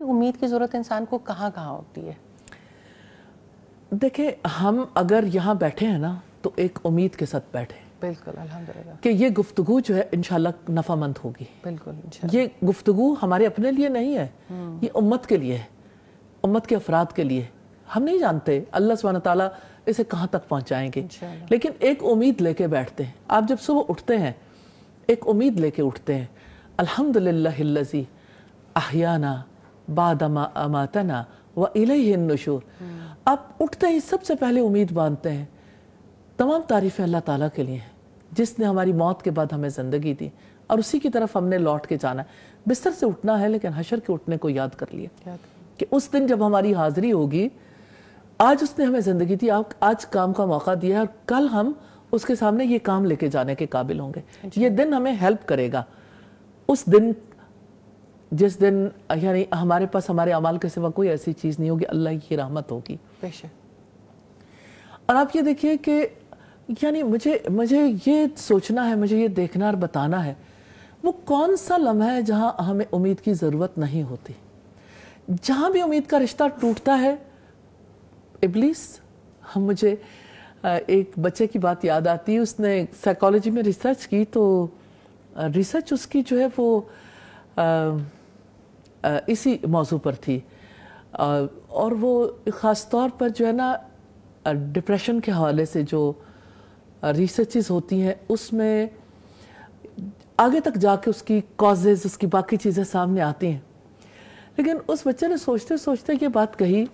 امید کی ضرورت انسان کو کہاں کہاں ہوتی ہے؟ دیکھیں، ہم اگر یہاں بیٹھے ہیں نا تو ایک امید کے ساتھ بیٹھے ہیں بالکل، الحمدللہ کہ یہ گفتگو جو ہے انشاءاللہ نفع مند ہوگی. بالکل انشاءاللہ. یہ گفتگو ہمارے اپنے لیے نہیں ہے، یہ امت کے لیے ہے، امت کے افراد کے لیے. ہم نہیں جانتے اللہ سبحانہ تعالیٰ اسے کہاں تک پہنچائیں گے، لیکن ایک امید لے کے بیٹھتے ہیں. آپ جب صبح اٹھتے ہیں ایک امید لے کے اٹھتے ہیں، الحمدللہ الذی احیانا بعد ما اماتنا والیہ النشور. آپ اٹھتے ہی سب سے پہلے امید باندھتے ہیں. تمام تعریفیں اللہ تعالیٰ کے لیے ہیں جس نے ہماری موت کے بعد ہمیں زندگی دی اور اسی کی طرف ہم نے لوٹ کے جانا ہے. بستر سے اٹھنا ہے لیکن حشر کے اٹھنے کو یاد کر لیا کہ اس دن جب ہماری حاضری ہوگی، آج اس نے ہمیں زندگی دی، آج کام کا موقع دیا ہے اور کل ہم اس کے سامنے یہ کام لے کے جانے کے قابل ہوں گے. یہ دن ہمیں ہیلپ کرے گا. اس دن جس دن یعنی ہمارے پاس ہمارے اعمال کے سوا کوئی ایسی چیز نہیں ہوگی، اللہ کی رحمت ہوگی. اور آپ یہ دیکھیے کہ یعنی مجھے یہ سوچنا ہے، مجھے یہ دیکھنا اور بتانا ہے وہ کون سا لمحہ ہے جہاں ہمیں امید کی ضرورت نہیں ہوتی. جہاں بھی امید کا رشتہ ٹوٹتا ہے ابلیس. مجھے ایک بچے کی بات یاد آتی ہے، اس نے سائیکالوجی میں ریسرچ کی تو ریسرچ اس کی جو ہے وہ اسی موضوع پر تھی اور وہ خاص طور پر جو ہے نا ڈپریشن کے حوالے سے جو ریسرچز ہوتی ہیں اس میں آگے تک جا کے اس کی کازز، اس کی باقی چیزیں سامنے آتی ہیں. لیکن اس بچے نے سوچتے سوچتے یہ بات کہی،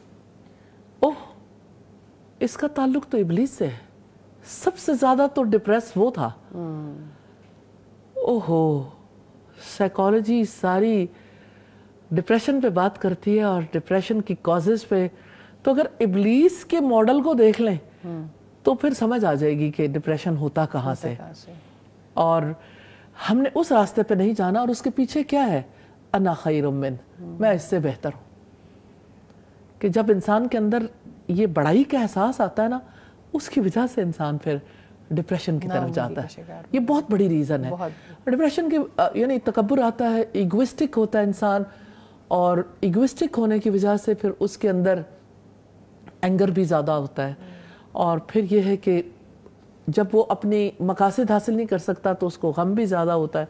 اوہ اس کا تعلق تو ابلیس سے ہے، سب سے زیادہ تو ڈپریس وہ تھا. اوہو، سائیکالوجی ساری ڈپریشن پہ بات کرتی ہے اور ڈپریشن کی کازز پہ. تو اگر ابلیس کے ماڈل کو دیکھ لیں تو پھر سمجھ آ جائے گی کہ ڈپریشن ہوتا کہاں سے. اور ہم نے اس راستے پہ نہیں جانا اور اس کے پیچھے کیا ہے، انا خیر من، میں اس سے بہتر ہوں. کہ جب انسان کے اندر یہ بڑائی کا احساس آتا ہے نا، اس کی وجہ سے انسان پھر ڈپریشن کی طرف جاتا ہے. یہ بہت بڑی ریزن ہے ڈپریشن کی. یعنی تکبر آتا ہے، ایگوسٹک ہوتا ہے انسان، اور ایگوسٹک ہونے کی وجہ سے پھر اس کے اندر اینگر بھی زیادہ ہوتا ہے. اور پھر یہ ہے کہ جب وہ اپنی مقاصد حاصل نہیں کر سکتا تو اس کو غم بھی زیادہ ہوتا ہے.